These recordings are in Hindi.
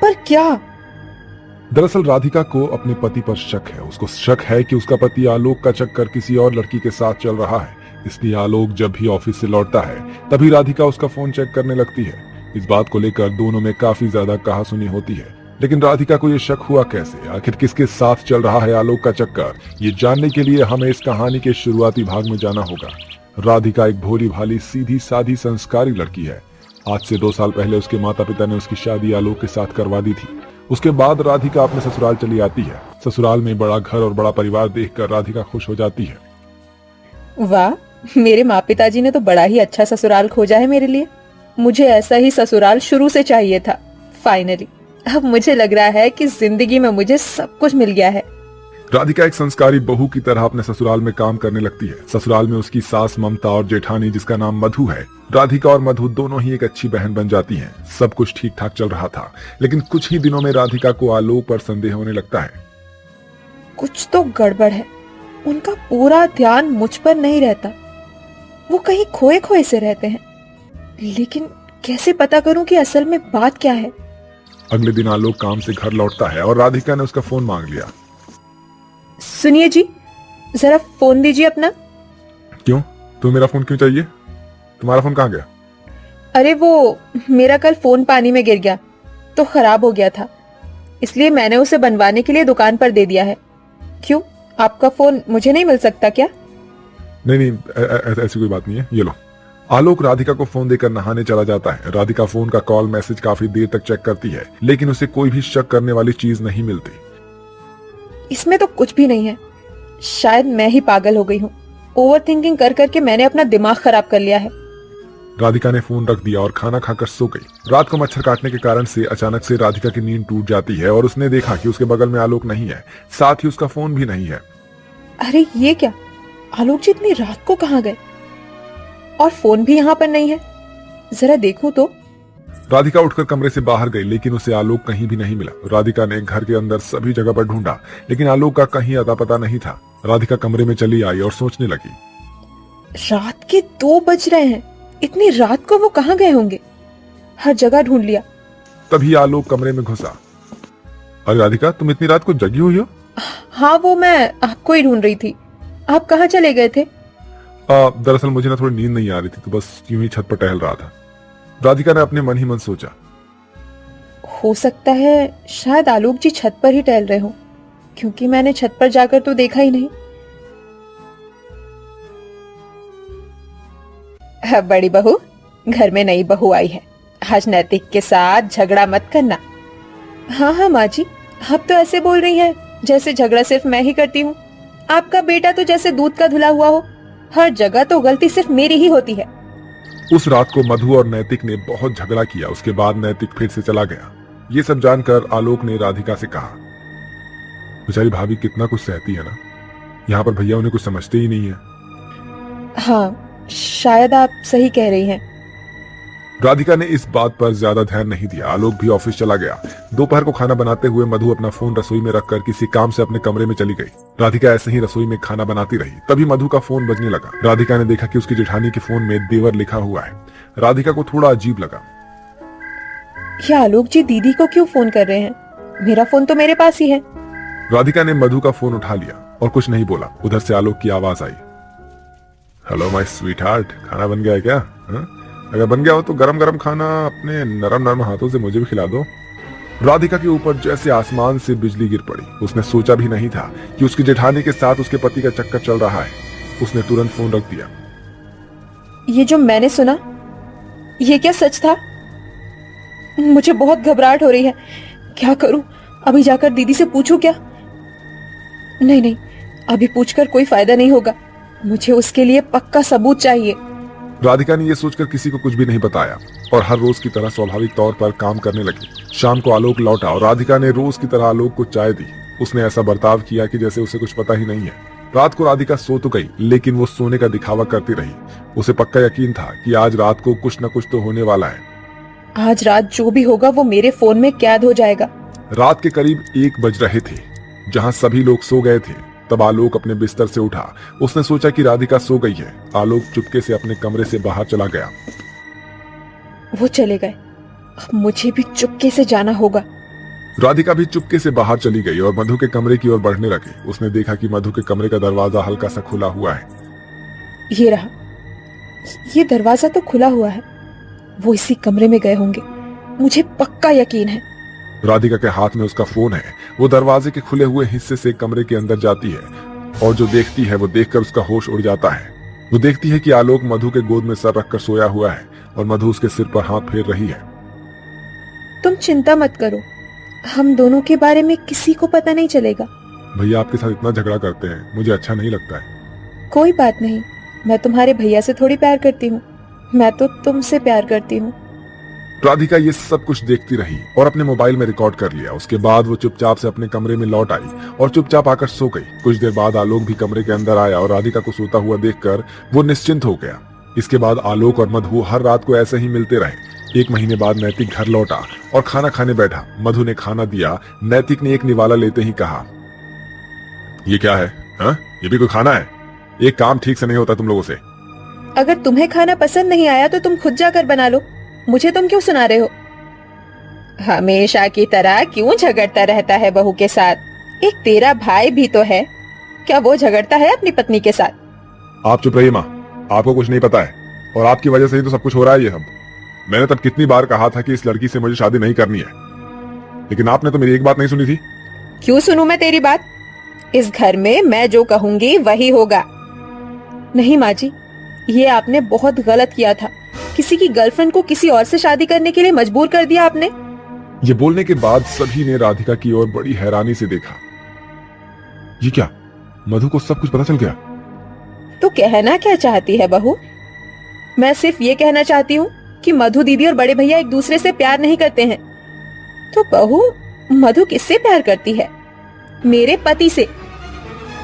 पर क्या? दरअसल राधिका को अपने पति पर शक है। उसको शक है कि उसका पति आलोक का चक्कर किसी और लड़की के साथ चल रहा है। इसलिए आलोक जब भी ऑफिस से लौटता है तभी राधिका उसका फोन चेक करने लगती है। इस बात को लेकर दोनों में काफी ज्यादा कहासुनी होती है, लेकिन राधिका को यह शक हुआ कैसे? आखिर किसके साथ चल रहा है आलोक का चक्कर? ये जानने के लिए हमें इस कहानी के शुरुआती भाग में जाना होगा। राधिका एक भोली भाली सीधी सादी संस्कारी लड़की है। आज से 2 साल पहले उसके माता पिता ने उसकी शादी आलोक के साथ करवा दी थी। उसके बाद राधिका अपने ससुराल चली आती है। ससुराल में बड़ा घर और बड़ा परिवार देखकर राधिका खुश हो जाती है। वाह, मेरे माँ पिताजी ने तो बड़ा ही अच्छा ससुराल खोजा है मेरे लिए। मुझे ऐसा ही ससुराल शुरू से चाहिए था। फाइनली अब मुझे लग रहा है कि जिंदगी में मुझे सब कुछ मिल गया है। राधिका एक संस्कारी बहू की तरह अपने ससुराल में काम करने लगती है। ससुराल में उसकी सास ममता और जेठानी जिसका नाम मधु है। राधिका और मधु दोनों ही एक अच्छी बहन बन जाती हैं। सब कुछ ठीक ठाक चल रहा था, लेकिन कुछ ही दिनों में राधिका को आलोक पर संदेह होने लगता है। कुछ तो गड़बड़ है। उनका पूरा ध्यान मुझ पर नहीं रहता। वो कहीं खोए खोए से रहते हैं, लेकिन कैसे पता करूं कि असल में बात क्या है? अगले दिन आलोक काम से घर लौटता है और राधिका ने उसका फोन मांग लिया। सुनिए जी, जरा फोन दीजिए अपना। क्यों? तुम्हें मेरा फोन क्यों चाहिए? तुम्हारा फोन कहाँ गया? अरे वो मेरा कल फोन पानी में गिर गया तो खराब हो गया था, इसलिए मैंने उसे बनवाने के लिए दुकान पर दे दिया है। क्यों, आपका फोन मुझे नहीं मिल सकता क्या? नहीं, ऐसी कोई बात नहीं है, ये लो। आलोक राधिका को फोन देकर नहाने चला जाता है। राधिका फोन का कॉल मैसेज काफी देर तक चेक करती है, लेकिन उसे कोई भी शक करने वाली चीज नहीं मिलती। इसमें तो कुछ भी नहीं है। शायद मैं ही पागल हो गई हूँ। ओवर थिंकिंग कर करके मैंने अपना दिमाग खराब कर लिया है। राधिका ने फोन रख दिया और खाना खाकर सो गई। रात को मच्छर काटने के कारण से अचानक से राधिका की नींद टूट जाती है और उसने देखा कि उसके बगल में आलोक नहीं है, साथ ही उसका फोन भी नहीं है। अरे ये क्या, आलोक जी इतनी रात को कहाँ गए? और फोन भी यहाँ पर नहीं है। जरा देखूं तो। राधिका उठकर कमरे से बाहर गई, लेकिन उसे आलोक कहीं भी नहीं मिला। राधिका ने घर के अंदर सभी जगह पर ढूंढा, लेकिन आलोक का कहीं अता पता नहीं था। राधिका कमरे में चली आई और सोचने लगी। रात के 2 बज रहे हैं, इतनी रात को वो कहाँ गए होंगे? हर जगह ढूंढ लिया। तभी आलोक कमरे में घुसा। अरे राधिका, तुम इतनी रात को जगी हुई हो? हाँ, वो मैं आपको ही ढूंढ रही थी। आप कहाँ चले गए थे? दरअसल मुझे ना थोड़ी नींद नहीं आ रही थी, तो बस यूं ही छत पर टहल रहा था। राधिका ने अपने मन ही मन सोचा। हो सकता है शायद आलोक जी छत पर ही टहल रहे हो, क्योंकि मैंने छत पर जाकर तो देखा ही नहीं। बड़ी बहू, घर में नई बहू आई है। आज नैतिक के साथ झगड़ा मत करना। हाँ हाँ माँ जी, आप तो ऐसे बोल रही हैं जैसे झगड़ा सिर्फ मैं ही करती हूँ। आपका बेटा तो जैसे दूध का धुला हुआ हो। हर जगह तो गलती सिर्फ मेरी ही होती है। उस रात को मधु और नैतिक ने बहुत झगड़ा किया। उसके बाद नैतिक फिर से चला गया। ये सब जानकर आलोक ने राधिका से कहा, बेचारी भाभी कितना कुछ सहती है ना, यहाँ पर भैया उन्हें कुछ समझते ही नहीं है। हाँ, शायद आप सही कह रही हैं। राधिका ने इस बात पर ज्यादा ध्यान नहीं दिया। आलोक भी ऑफिस चला गया। दोपहर को खाना बनाते हुए मधु अपना फोन रसोई में रखकर किसी काम से अपने कमरे में चली गई। राधिका ऐसे ही रसोई में खाना बनाती रही। तभी मधु का फोन बजने लगा। राधिका ने देखा कि उसकी जेठानी के फोन में देवर लिखा हुआ है। राधिका को थोड़ा अजीब लगा। ये आलोक जी दीदी को क्यों फोन कर रहे हैं? मेरा फोन तो मेरे पास ही है। राधिका ने मधु का फोन उठा लिया और कुछ नहीं बोला। उधर से आलोक की आवाज आई, हेलो माय स्वीट हार्ट, खाना बन गया है क्या? अगर बन गया हो तो गरम गरम खाना अपने नरम नरम हाथों से मुझे भी खिला दो। राधिका के ऊपर जैसे आसमान से बिजली गिर पड़ी। उसने सोचा भी नहीं था कि उसकी जेठानी के साथ उसके पति का चक्कर चल रहा है। उसने तुरंत फोन रख दिया। ये जो मैंने सुना, ये क्या सच था? मुझे बहुत घबराहट हो रही है। क्या करूं? अभी जाकर दीदी से पूछूं क्या? नहीं, अभी पूछकर कोई फायदा नहीं होगा। मुझे उसके लिए पक्का सबूत चाहिए। राधिका ने यह सोचकर किसी को कुछ भी नहीं बताया और हर रोज की तरह स्वाभाविक तौर पर काम करने लगी। शाम को आलोक लौटा और राधिका ने रोज की तरह आलोक को चाय दी। उसने ऐसा बर्ताव किया कि जैसे उसे कुछ पता ही नहीं है। रात को राधिका सो तो गई, लेकिन वो सोने का दिखावा करती रही। उसे पक्का यकीन था कि आज रात को कुछ न कुछ तो होने वाला है। आज रात जो भी होगा वो मेरे फोन में कैद हो जाएगा। रात के करीब 1 बज रहे थे। जहां सभी लोग सो गए थे, तब आलोक अपने बिस्तर से उठा। उसने सोचा कि राधिका सो गई है। आलोक चुपके से अपने कमरे से बाहर चला गया। वो चले गए। अब मुझे भी चुपके से जाना होगा। राधिका भी चुपके से बाहर चली गई और मधु के कमरे की ओर बढ़ने लगी। उसने देखा कि मधु के कमरे का दरवाजा हल्का सा खुला हुआ है। ये रहा, ये दरवाजा तो खुला हुआ है। वो इसी कमरे में गए होंगे, मुझे पक्का यकीन है। राधिका के हाथ में उसका फोन है। वो दरवाजे के खुले हुए हिस्से से कमरे के अंदर जाती है और जो देखती है वो देखकर उसका होश उड़ जाता है। वो देखती है कि आलोक मधु के गोद में सर रखकर सोया हुआ है और मधु उसके सिर पर हाथ फेर रही है। तुम चिंता मत करो, हम दोनों के बारे में किसी को पता नहीं चलेगा। भैया आपके साथ इतना झगड़ा करते हैं, मुझे अच्छा नहीं लगता है। कोई बात नहीं, मैं तुम्हारे भैया से थोड़ी प्यार करती हूँ, मैं तो तुमसे प्यार करती हूँ। राधिका ये सब कुछ देखती रही और अपने मोबाइल में रिकॉर्ड कर लिया। उसके बाद वो चुपचाप से अपने कमरे में लौट आई और चुपचाप आकर सो गई। कुछ देर बाद आलोक भी कमरे के अंदर आया और राधिका को सोता हुआ देखकर वो निश्चिंत हो गया। इसके बाद आलोक और मधु हर रात को ऐसे ही मिलते रहे। 1 महीने बाद नैतिक घर लौटा और खाना खाने बैठा। मधु ने खाना दिया। नैतिक ने एक निवाला लेते ही कहा, ये क्या है? हा? ये भी कोई खाना है? एक काम ठीक से नहीं होता तुम लोगों से। अगर तुम्हें खाना पसंद नहीं आया तो तुम खुद जाकर बना लो, मुझे तुम क्यों सुना रहे हो? हमेशा की तरह क्यों झगड़ता रहता है बहू के साथ? एक तेरा भाई भी तो है, क्या वो झगड़ता है अपनी पत्नी के साथ? आप चुप रहिए माँ, आपको कुछ नहीं पता है और आपकी वजह से ही तो सब कुछ हो रहा है। ये सब मैंने तब कितनी बार कहा था कि इस लड़की से मुझे शादी नहीं करनी है, लेकिन आपने तो मेरी एक बात नहीं सुनी थी। क्यों सुनूं मैं तेरी बात? इस घर में मैं जो कहूंगी वही होगा। नहीं माँ जी, ये आपने बहुत गलत किया था। किसी की गर्लफ्रेंड को किसी और से शादी करने के लिए मजबूर कर दिया आपने। ये बोलने के बाद सभी ने राधिका की ओर बड़ी हैरानी से देखा। ये क्या, मधु को सब कुछ पता चल गया? तो कहना क्या चाहती है बहू? मैं सिर्फ ये कहना चाहती हूँ कि मधु दीदी और बड़े भैया एक दूसरे से प्यार नहीं करते हैं। तो बहू, मधु किससे प्यार करती है? मेरे पति से।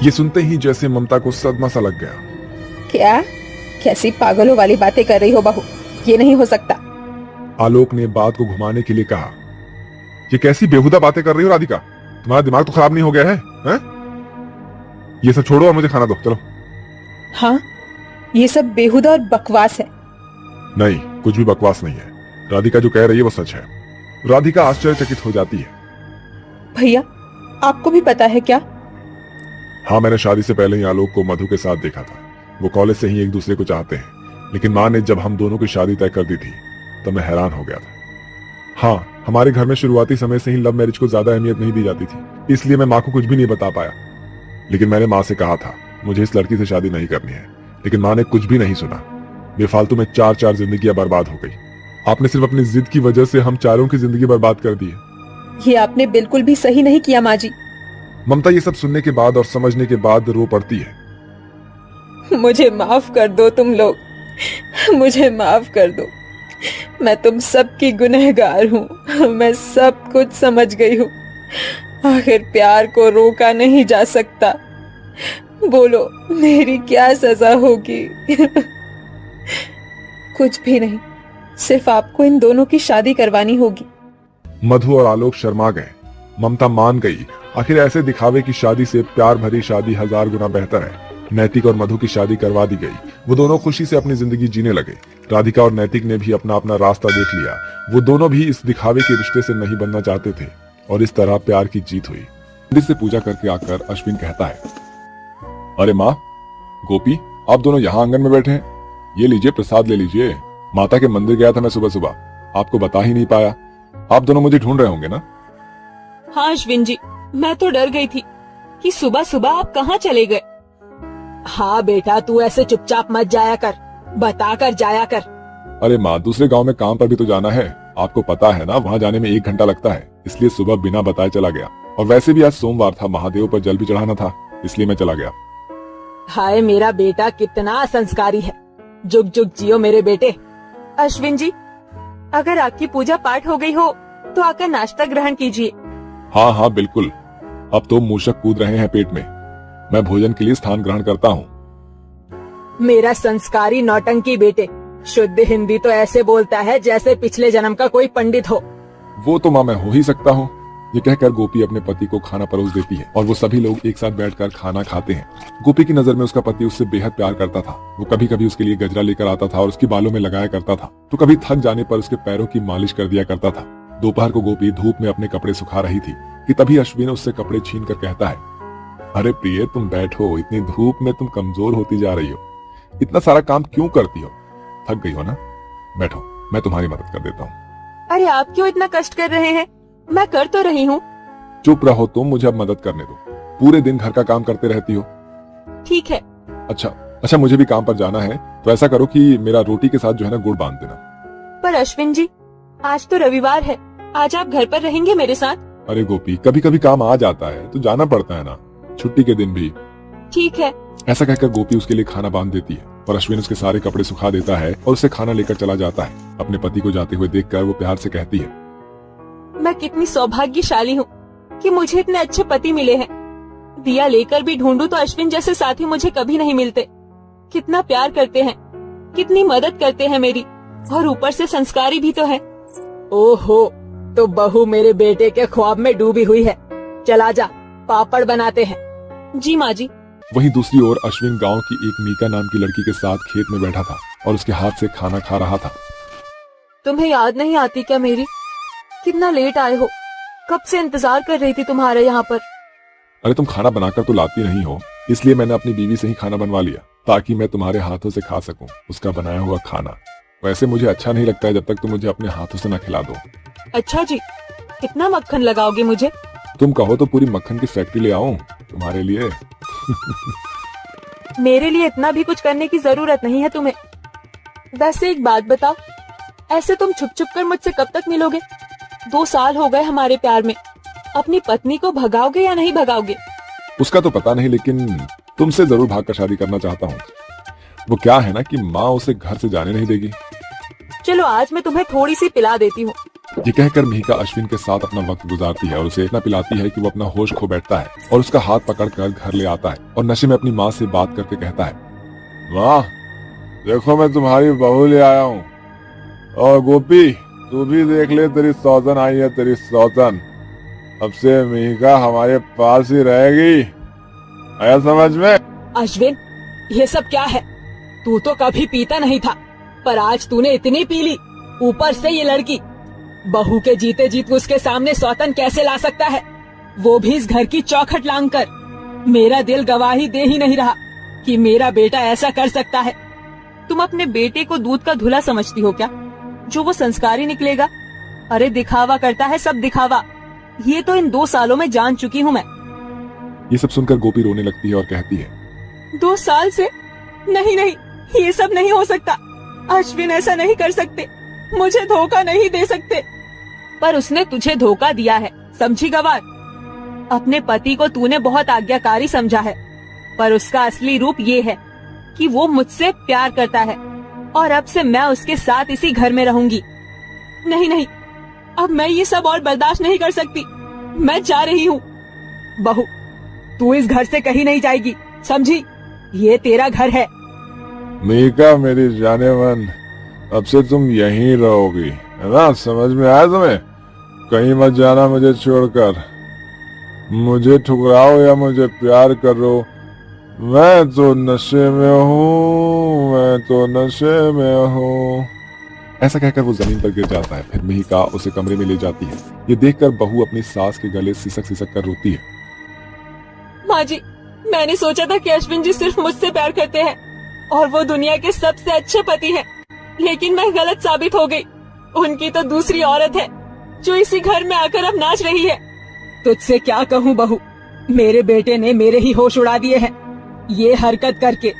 ये सुनते ही जैसे ममता को सदमा सा लग गया। क्या? कैसी पागलों वाली बातें कर रही हो बहू, ये नहीं हो सकता। आलोक ने बात को घुमाने के लिए कहा, ये कैसी बेहुदा बातें कर रही हो राधिका? तुम्हारा दिमाग तो खराब नहीं हो गया है? ये सब छोड़ो और मुझे खाना दो, चलो। हाँ, ये सब बेहुदा और बकवास है। नहीं, कुछ भी बकवास नहीं है। राधिका जो कह रही है वो सच है। राधिका आश्चर्यचकित हो जाती है। भैया, आपको भी पता है क्या? हाँ, मैंने शादी से पहले ही आलोक को मधु के साथ देखा था। वो कॉलेज से ही एक दूसरे को चाहते हैं, लेकिन माँ ने जब हम दोनों की शादी तय कर दी थी तब मैं हैरान हो गया था। हाँ, हमारे घर में शुरुआती समय से ही लव मैरिज को ज्यादा अहमियत नहीं दी जाती थी, इसलिए मैं माँ को कुछ भी नहीं बता पाया। लेकिन मैंने माँ से कहा था मुझे इस लड़की से शादी नहीं करनी है, लेकिन माँ ने कुछ भी नहीं सुना। बेफालतू में 4 जिंदगियां बर्बाद हो गई। आपने सिर्फ अपनी जिद की वजह से हम चारों की जिंदगी बर्बाद कर दी है। ये आपने बिल्कुल भी सही नहीं किया माँ जी। ममता ये सब सुनने के बाद और समझने के बाद रो पड़ती है। मुझे माफ कर दो तुम लोग, मुझे माफ कर दो। मैं तुम सबकी गुनहगार हूँ, मैं सब कुछ समझ गई हूँ। आखिर प्यार को रोका नहीं जा सकता। बोलो, मेरी क्या सजा होगी? कुछ भी नहीं, सिर्फ आपको इन दोनों की शादी करवानी होगी। मधु और आलोक शर्मा गए। ममता मान गई। आखिर ऐसे दिखावे की शादी से प्यार भरी शादी 1000 गुना बेहतर है। नैतिक और मधु की शादी करवा दी गई। वो दोनों खुशी से अपनी जिंदगी जीने लगे। राधिका और नैतिक ने भी अपना अपना रास्ता देख लिया। वो दोनों भी इस दिखावे के रिश्ते से नहीं बनना चाहते थे और इस तरह प्यार की जीत हुई। मंदिर से पूजा करके आकर अश्विन कहता है, अरे माँ, गोपी, आप दोनों यहाँ आंगन में बैठे हैं, ये लीजिए प्रसाद ले लीजिए। माता के मंदिर गया था मैं सुबह सुबह, आपको बता ही नहीं पाया। आप दोनों मुझे ढूंढ रहे होंगे ना? हाँ अश्विन जी, मैं तो डर गई थी कि सुबह सुबह आप कहाँ चले गए। हाँ बेटा, तू ऐसे चुपचाप मत जाया कर, बता कर जाया कर। अरे माँ, दूसरे गांव में काम पर भी तो जाना है, आपको पता है ना, वहाँ जाने में 1 घंटा लगता है, इसलिए सुबह बिना बताए चला गया। और वैसे भी आज सोमवार था, महादेव पर जल भी चढ़ाना था, इसलिए मैं चला गया। हाय मेरा बेटा कितना संस्कारी है, जुग जुग जियो मेरे बेटे। अश्विन जी, अगर आपकी पूजा पाठ हो गई हो तो आकर नाश्ता ग्रहण कीजिए। हाँ हाँ बिल्कुल, अब तो मूषक कूद रहे हैं पेट में, मैं भोजन के लिए स्थान ग्रहण करता हूँ। मेरा संस्कारी नौटंकी बेटे, शुद्ध हिंदी तो ऐसे बोलता है जैसे पिछले जन्म का कोई पंडित हो। वो तो माँ मैं हो ही सकता हूँ। ये कहकर गोपी अपने पति को खाना परोस देती है और वो सभी लोग एक साथ बैठकर खाना खाते हैं। गोपी की नजर में उसका पति उससे बेहद प्यार करता था। वो कभी कभी उसके लिए गजरा लेकर आता था और उसके बालों में लगाया करता था, तो कभी थक जाने पर उसके पैरों की मालिश कर दिया करता था। दोपहर को गोपी धूप में अपने कपड़े सुखा रही थी कि तभी अश्विन उससे कपड़े छीन कर कहता है, अरे प्रिय तुम बैठो, इतनी धूप में तुम कमजोर होती जा रही हो, इतना सारा काम क्यों करती हो, थक गई हो ना, बैठो मैं तुम्हारी मदद कर देता हूँ। अरे आप क्यों इतना कष्ट कर रहे हैं, मैं कर तो रही हूँ। चुप रहो तुम, मुझे अब मदद करने दो, पूरे दिन घर का काम करते रहती हो। ठीक है। अच्छा मुझे भी काम पर जाना है, तो ऐसा करो कि मेरा रोटी के साथ जो है ना गुड़ बांध देना। पर अश्विन जी आज तो रविवार है, आज आप घर पर रहेंगे मेरे साथ? अरे गोपी कभी कभी काम आ जाता है तो जाना पड़ता है ना, छुट्टी के दिन भी। ठीक है। ऐसा कहकर गोपी उसके लिए खाना बांध देती है और अश्विन उसके सारे कपड़े सुखा देता है और उसे खाना लेकर चला जाता है। अपने पति को जाते हुए देखकर वो प्यार से कहती है, मैं कितनी सौभाग्यशाली हूँ कि मुझे इतने अच्छे पति मिले हैं। दिया लेकर भी ढूंढूं तो अश्विन जैसे साथी मुझे कभी नहीं मिलते। कितना प्यार करते हैं, कितनी मदद करते हैं मेरी, और ऊपर से संस्कारी भी तो है। ओहो, तो बहू मेरे बेटे के ख्वाब में डूबी हुई है। चला जा, पापड़ बनाते हैं। जी माँ जी। वहीं दूसरी ओर अश्विन गांव की एक मीका नाम की लड़की के साथ खेत में बैठा था और उसके हाथ से खाना खा रहा था। तुम्हें याद नहीं आती क्या मेरी? कितना लेट आए हो, कब से इंतजार कर रही थी तुम्हारे यहाँ पर। अरे तुम खाना बनाकर तो लाती नहीं हो, इसलिए मैंने अपनी बीवी से ही खाना बनवा लिया ताकि मैं तुम्हारे हाथों से खा सकूं उसका बनाया हुआ खाना। वैसे मुझे अच्छा नहीं लगता है जब तक तुम मुझे अपने हाथों से न खिला दो। अच्छा जी, कितना मक्खन लगाओगे मुझे? तुम कहो तो पूरी मक्खन की फैक्ट्री ले आऊं तुम्हारे लिए। मेरे लिए इतना भी कुछ करने की जरूरत नहीं है तुम्हें। वैसे एक बात बताओ, ऐसे तुम छुप छुप कर मुझसे कब तक मिलोगे? 2 साल हो गए हमारे प्यार में। अपनी पत्नी को भगाओगे या नहीं भगाओगे? उसका तो पता नहीं, लेकिन तुमसे जरूर भागकर शादी करना चाहता हूँ। वो क्या है ना कि माँ उसे घर से जाने नहीं देगी। चलो आज मैं तुम्हें थोड़ी सी पिला देती हूँ। ये कहकर मिहिका अश्विन के साथ अपना वक्त गुजारती है और उसे इतना पिलाती है कि वो अपना होश खो बैठता है और उसका हाथ पकड़कर घर ले आता है और नशे में अपनी माँ से बात करके कहता है, माँ देखो मैं तुम्हारी बहू ले आया हूँ, और गोपी तू भी देख ले, तेरी सौतन आई है, तेरी सौतन। अब से मिहिका हमारे पास ही रहेगी, आया समझ में? अश्विन ये सब क्या है? तू तो कभी पीता नहीं था, पर आज तूने इतनी पी ली। ऊपर से ये लड़की, बहू के जीते जीत उसके सामने सौतन कैसे ला सकता है, वो भी इस घर की चौखट लांग कर। मेरा दिल गवाही दे ही नहीं रहा कि मेरा बेटा ऐसा कर सकता है। तुम अपने बेटे को दूध का धुला समझती हो क्या, जो वो संस्कारी निकलेगा? अरे दिखावा करता है, सब दिखावा। ये तो इन 2 सालों में जान चुकी हूँ मैं। ये सब सुनकर गोपी रोने लगती है और कहती है, 2 साल से? नहीं नहीं, ये सब नहीं हो सकता। अश्विन ऐसा नहीं कर सकते, मुझे धोखा नहीं दे सकते। पर उसने तुझे धोखा दिया है, समझी गवार? अपने पति को तूने बहुत आज्ञाकारी समझा है, पर उसका असली रूप ये है कि वो मुझसे प्यार करता है और अब से मैं उसके साथ इसी घर में रहूंगी। नहीं नहीं, अब मैं ये सब और बर्दाश्त नहीं कर सकती। मैं जा रही हूँ। बहू तू इस घर से कहीं नहीं जाएगी, समझी? ये तेरा घर है। मिहिका मेरी जाने मन, अब से तुम यहीं रहोगी, है ना? समझ में आया तुम्हें? कहीं मत जाना मुझे छोड़कर। मुझे ठुकराओ या मुझे प्यार करो, मैं तो नशे में हूँ, मैं तो नशे में हूँ। ऐसा कहकर वो जमीन पर गिर जाता है। फिर मिहिका उसे कमरे में ले जाती है। ये देखकर बहू अपनी सास के गले सिसक सिसक कर रोती है। माँ जी, मैंने सोचा था कि अश्विन जी सिर्फ मुझसे प्यार करते हैं और वो दुनिया के सबसे अच्छे पति हैं, लेकिन मैं गलत साबित हो गई। उनकी तो दूसरी औरत है जो इसी घर में आकर अब नाच रही है। तुझसे क्या कहूँ बहू, मेरे बेटे ने मेरे ही होश उड़ा दिए हैं ये हरकत करके,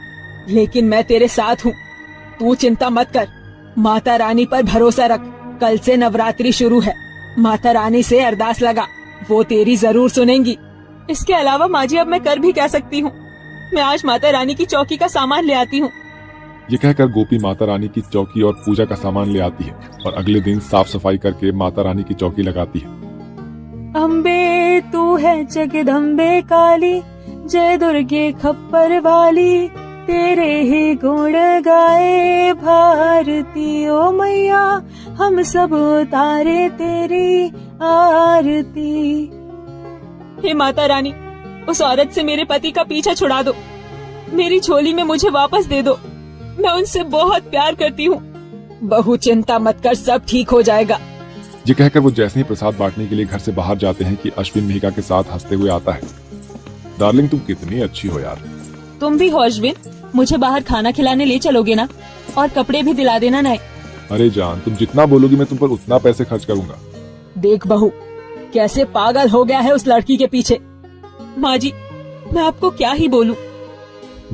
लेकिन मैं तेरे साथ हूँ। तू चिंता मत कर, माता रानी पर भरोसा रख। कल से नवरात्रि शुरू है, माता रानी से अरदास लगा, वो तेरी जरूर सुनेंगी। इसके अलावा माँ जी अब मैं कर भी क्या सकती हूँ? मैं आज माता रानी की चौकी का सामान ले आती हूँ। ये कहकर गोपी माता रानी की चौकी और पूजा का सामान ले आती है और अगले दिन साफ सफाई करके माता रानी की चौकी लगाती है। अम्बे तू है जगदम्बे काली, जय दुर्गे खप्पर वाली, तेरे ही गुण गाए भारती। ओ मैया हम सब उतारे तेरी आरती। हे माता रानी, उस औरत से मेरे पति का पीछा छुड़ा दो, मेरी झोली में मुझे वापस दे दो। मैं उनसे बहुत प्यार करती हूँ। बहू चिंता मत कर, सब ठीक हो जाएगा। ये कहकर वो जैसे ही प्रसाद बांटने के लिए घर से बाहर जाते हैं कि अश्विन मिहिका के साथ हंसते हुए आता है। डार्लिंग तुम कितनी अच्छी हो यार। तुम भी हो अश्विन, मुझे बाहर खाना खिलाने ले चलोगे ना, और कपड़े भी दिला देना नए। अरे जान, तुम जितना बोलोगी मैं तुम पर उतना पैसे खर्च करूंगा। देख बहू, कैसे पागल हो गया है उस लड़की के पीछे। माँ जी, मैं आपको क्या ही बोलूं।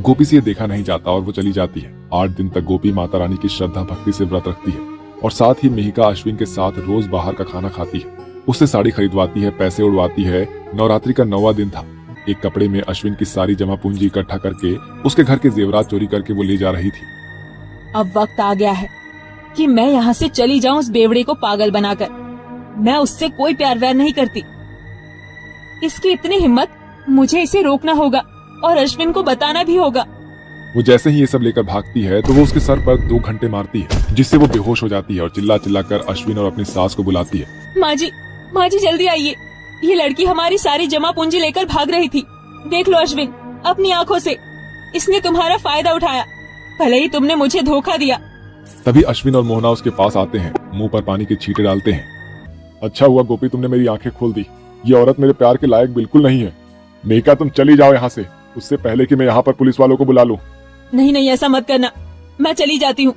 गोपी से ये देखा नहीं जाता और वो चली जाती है। 8 दिन तक गोपी माता रानी की श्रद्धा भक्ति से व्रत रखती है और साथ ही मिहिका अश्विन के साथ रोज बाहर का खाना खाती है, उससे साड़ी खरीदवाती है, पैसे उड़वाती है। नवरात्रि का 9वां दिन था। एक कपड़े में अश्विन की सारी जमा पूंजी इकट्ठा करके उसके घर के जेवरात चोरी करके वो ले जा रही थी। अब वक्त आ गया है कि मैं यहाँ से चली जाऊं उस बेवड़े को पागल बनाकर। मैं उससे कोई प्यार व्यार नहीं करती। इसकी इतनी हिम्मत, मुझे इसे रोकना होगा और अश्विन को बताना भी होगा। वो जैसे ही ये सब लेकर भागती है तो वो उसके सर पर 2 घंटे मारती है, जिससे वो बेहोश हो जाती है और चिल्ला चिल्ला कर अश्विन और अपनी सास को बुलाती है। माँ जी जल्दी आइए। ये लड़की हमारी सारी जमा पूंजी लेकर भाग रही थी। देख लो अश्विन, अपनी आंखों से। इसने तुम्हारा फायदा उठाया, भले ही तुमने मुझे धोखा दिया। तभी अश्विन और मोहना उसके पास आते हैं, मुंह पर पानी के छींटे डालते हैं। अच्छा हुआ गोपी, तुमने मेरी आंखें खोल दी। ये औरत मेरे प्यार के लायक बिल्कुल नहीं है। मिहिका तुम चली जाओ यहाँ से, उससे पहले कि मैं यहाँ पर पुलिस वालों को बुला लूं। नहीं, ऐसा मत करना। मैं चली जाती हूँ।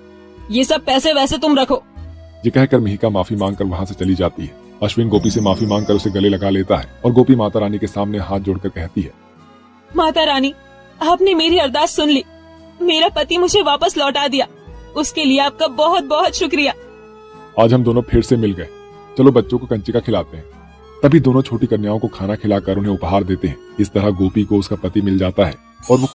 ये सब पैसे वैसे तुम रखो। ये कहकर मिहिका माफी मांगकर वहाँ से चली जाती है। अश्विन गोपी से माफी मांगकर उसे गले लगा लेता है और गोपी माता रानी के सामने हाथ जोड़कर कहती है, माता रानी, आपने मेरी अरदास सुन ली। मेरा पति मुझे वापस लौटा दिया। उसके लिए आपका बहुत बहुत शुक्रिया। आज हम दोनों फिर से मिल गए। चलो बच्चों को कंचिका खिलाते हैं। तभी दोनों छोटी कन्याओं को खाना खिलाकर उन्हें उपहार देते हैं। इस तरह गोपी को उसका पति मिल जाता है और वो